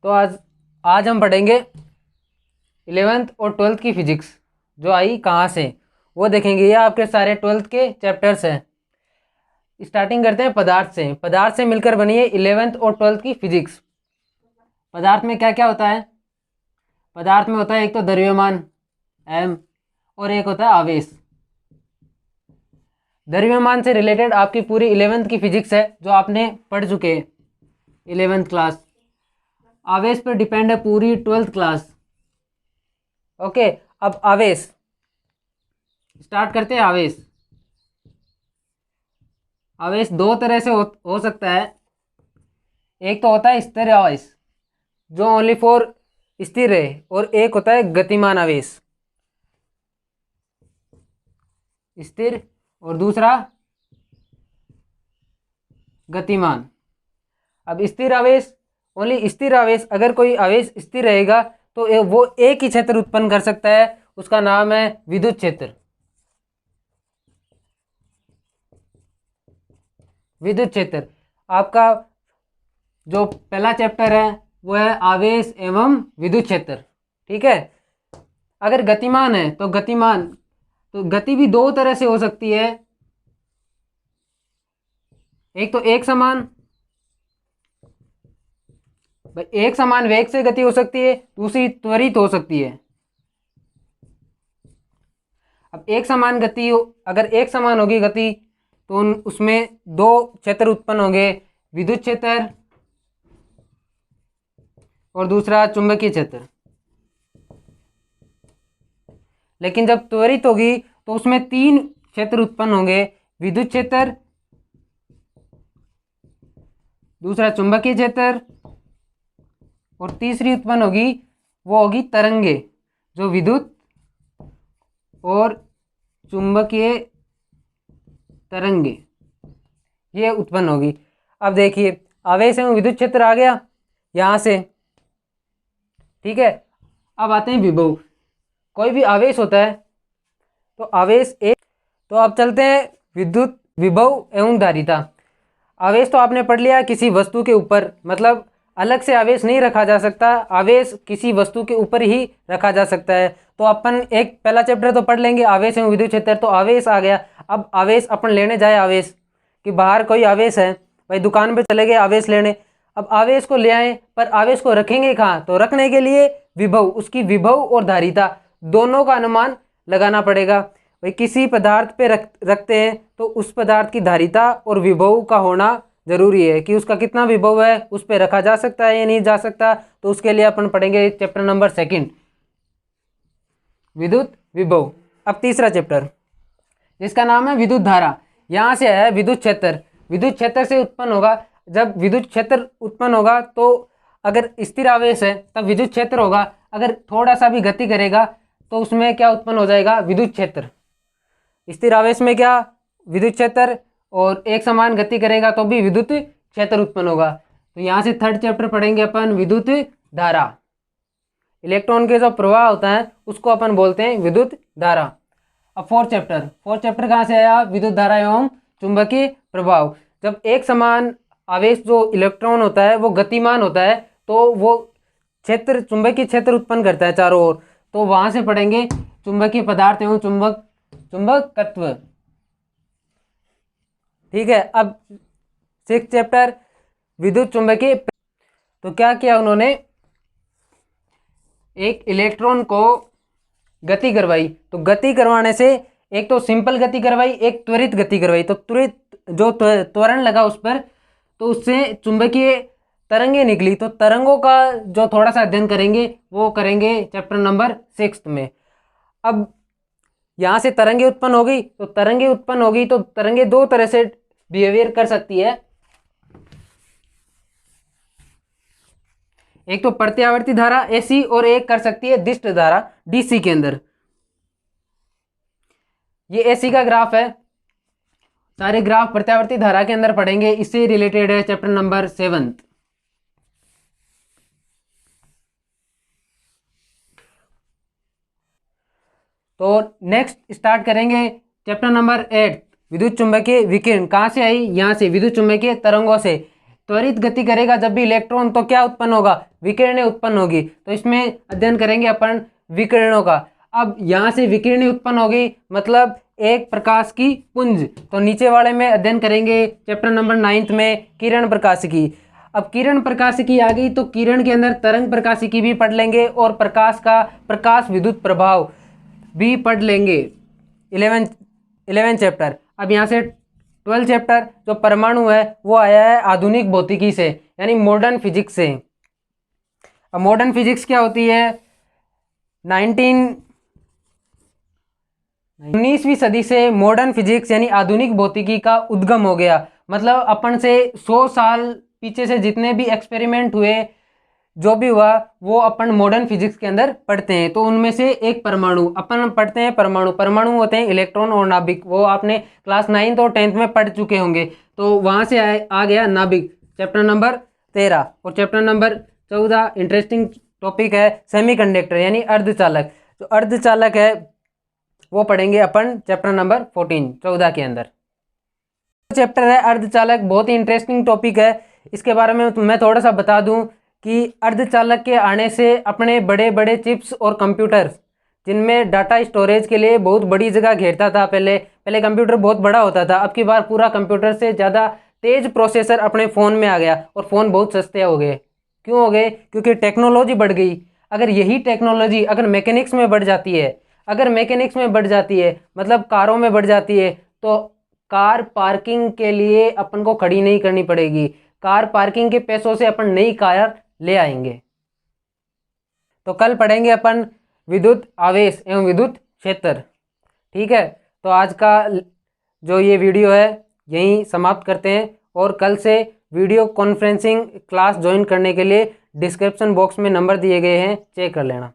तो आज आज हम पढ़ेंगे 11th और 12th की फिजिक्स जो आई कहाँ से वो देखेंगे। ये आपके सारे 12th के चैप्टर्स हैं। स्टार्टिंग करते हैं पदार्थ से मिलकर बनी है 11th और 12th की फिजिक्स। पदार्थ में क्या क्या होता है? पदार्थ में होता है एक तो द्रव्यमान एम और एक होता है आवेश। द्रव्यमान से रिलेटेड आपकी पूरी 11th की फिजिक्स है जो आपने पढ़ चुके हैं 11th क्लास। आवेश पर डिपेंड है पूरी 12th क्लास। ओके, अब आवेश स्टार्ट करते हैं। आवेश दो तरह से हो सकता है। एक तो होता है स्थिर आवेश जो ओनली फॉर स्थिर है, और एक होता है गतिमान आवेश, स्थिर और दूसरा गतिमान। अब स्थिर आवेश, ओनली स्थिर आवेश, अगर कोई आवेश स्थिर रहेगा तो वो एक ही क्षेत्र उत्पन्न कर सकता है, उसका नाम है विद्युत क्षेत्र। विद्युत क्षेत्र आपका जो पहला चैप्टर है वो है आवेश एवं विद्युत क्षेत्र। ठीक है। अगर गतिमान है तो गति भी दो तरह से हो सकती है। एक तो एक समान वेग से गति हो सकती है, दूसरी त्वरित हो सकती है। अब एक समान गति अगर एक समान होगी गति तो उसमें दो क्षेत्र उत्पन्न होंगे, विद्युत क्षेत्र और दूसरा चुंबकीय क्षेत्र। लेकिन जब त्वरित होगी तो उसमें तीन क्षेत्र उत्पन्न होंगे, विद्युत क्षेत्र, दूसरा चुंबकीय क्षेत्र और तीसरी उत्पन्न होगी वो होगी तरंगे, जो विद्युत और चुंबकीय तरंगे ये उत्पन्न होगी। अब देखिए आवेश एवं विद्युत क्षेत्र आ गया यहाँ से। ठीक है। अब आते हैं विभव। कोई भी आवेश होता है तो आवेश एक। तो अब चलते हैं विद्युत विभव एवं धारिता। आवेश तो आपने पढ़ लिया किसी वस्तु के ऊपर, मतलब अलग से आवेश नहीं रखा जा सकता, आवेश किसी वस्तु के ऊपर ही रखा जा सकता है। तो अपन एक पहला चैप्टर तो पढ़ लेंगे आवेश एवं विद्युत क्षेत्र। तो आवेश आ गया। अब आवेश अपन लेने जाए, आवेश कि बाहर कोई आवेश है, भाई दुकान पे चले गए आवेश लेने। अब आवेश को ले आए, पर आवेश को रखेंगे कहाँ? तो रखने के लिए विभव, उसकी विभव और धारिता दोनों का अनुमान लगाना पड़ेगा। भाई किसी पदार्थ पे रखते हैं तो उस पदार्थ की धारिता और विभव का होना जरूरी है कि उसका कितना विभव है, उस पे रखा जा सकता है या नहीं जा सकता। तो उसके लिए अपन पढ़ेंगे चैप्टर नंबर 2 विद्युत विभव। अब तीसरा चैप्टर जिसका नाम है विद्युत धारा। यहाँ से है विद्युत क्षेत्र। विद्युत क्षेत्र से उत्पन्न होगा। जब विद्युत क्षेत्र उत्पन्न होगा तो अगर स्थिर आवेश है तब विद्युत क्षेत्र होगा, अगर थोड़ा सा भी गति करेगा तो उसमें क्या उत्पन्न हो जाएगा? विद्युत क्षेत्र। स्थिर आवेश में क्या? विद्युत क्षेत्र, और एक समान गति करेगा तो भी विद्युत क्षेत्र उत्पन्न होगा। तो यहाँ से थर्ड चैप्टर पढ़ेंगे अपन विद्युत धारा। इलेक्ट्रॉन के जो प्रवाह होता है उसको अपन बोलते हैं विद्युत धारा। अब फोर्थ चैप्टर कहाँ से आया? विद्युत धारा एवं चुंबकीय प्रभाव। जब एक समान आवेश जो इलेक्ट्रॉन होता है वो गतिमान होता है तो वो क्षेत्र चुंबकीय क्षेत्र उत्पन्न करता है चारों ओर। तो वहाँ से पढ़ेंगे चुंबकीय पदार्थ एवं चुंबकत्व। ठीक है। अब 6th चैप्टर विद्युत चुंबकीय। तो क्या किया उन्होंने? एक इलेक्ट्रॉन को गति करवाई। तो गति करवाने से एक तो सिंपल गति करवाई, एक त्वरित गति करवाई। तो त्वरित जो त्वरण लगा उस पर, तो उससे चुंबकीय तरंगे निकली। तो तरंगों का जो थोड़ा सा अध्ययन करेंगे वो करेंगे चैप्टर नंबर 6 में। अब यहाँ से तरंगे उत्पन्न होगी तो तरंगे दो तरह से बिहेवियर कर सकती है। एक तो प्रत्यावर्ती धारा एसी और एक कर सकती है दिष्ट धारा डीसी के अंदर। ये एसी का ग्राफ है। सारे ग्राफ प्रत्यावर्ती धारा के अंदर पढ़ेंगे, इससे रिलेटेड है चैप्टर नंबर 7। तो नेक्स्ट स्टार्ट करेंगे चैप्टर नंबर 8 विद्युत चुंबकीय विकिरण। कहाँ से आई? यहाँ से विद्युत चुंबकीय तरंगों से। त्वरित गति करेगा जब भी इलेक्ट्रॉन, तो क्या उत्पन्न होगा, विकिरणें उत्पन्न होगी। तो इसमें अध्ययन करेंगे अपन विकिरणों का। अब यहाँ से विकिरणें उत्पन्न होगी मतलब एक प्रकाश की पुंज। तो नीचे वाले में अध्ययन करेंगे चैप्टर नंबर 9 में किरण प्रकाशिकी। अब किरण प्रकाशिकी आ गई तो किरण के अंदर तरंग प्रकाशिकी भी पढ़ लेंगे और प्रकाश विद्युत प्रभाव भी पढ़ लेंगे। 11 चैप्टर। अब यहाँ से 12 चैप्टर जो परमाणु है वो आया है आधुनिक भौतिकी से, यानी मॉडर्न फिजिक्स से। अब मॉडर्न फिजिक्स क्या होती है, 19वीं सदी से मॉडर्न फिजिक्स यानी आधुनिक भौतिकी का उद्गम हो गया। मतलब अपन से 100 साल पीछे से जितने भी एक्सपेरिमेंट हुए, जो भी हुआ, वो अपन मॉडर्न फिजिक्स के अंदर पढ़ते हैं। तो उनमें से एक परमाणु, अपन पढ़ते हैं परमाणु होते हैं इलेक्ट्रॉन और नाभिक। वो आपने क्लास 9th और 10th में पढ़ चुके होंगे। तो वहाँ से आ गया नाभिक, चैप्टर नंबर 13। और चैप्टर नंबर 14 इंटरेस्टिंग टॉपिक है सेमीकंडक्टर यानी अर्धचालक। जो अर्धचालक है वो पढ़ेंगे अपन चैप्टर नंबर 14 के अंदर। चैप्टर है अर्धचालक, बहुत ही इंटरेस्टिंग टॉपिक है। इसके बारे में मैं थोड़ा सा बता दूं कि अर्धचालक के आने से अपने बड़े बड़े चिप्स और कंप्यूटर्स, जिनमें डाटा स्टोरेज के लिए बहुत बड़ी जगह घेरता था, पहले कंप्यूटर बहुत बड़ा होता था, अब की बार पूरा कंप्यूटर से ज़्यादा तेज प्रोसेसर अपने फ़ोन में आ गया और फ़ोन बहुत सस्ते हो गए। क्यों हो गए, क्योंकि टेक्नोलॉजी बढ़ गई। अगर यही टेक्नोलॉजी अगर मैकेनिक्स में बढ़ जाती है, मतलब कारों में बढ़ जाती है, तो कार पार्किंग के लिए अपन को खड़ी नहीं करनी पड़ेगी। कार पार्किंग के पैसों से अपन नई कार ले आएंगे। तो कल पढ़ेंगे अपन विद्युत आवेश एवं विद्युत क्षेत्र। ठीक है, तो आज का जो ये वीडियो है यहीं समाप्त करते हैं, और कल से वीडियो कॉन्फ्रेंसिंग क्लास ज्वाइन करने के लिए डिस्क्रिप्शन बॉक्स में नंबर दिए गए हैं, चेक कर लेना।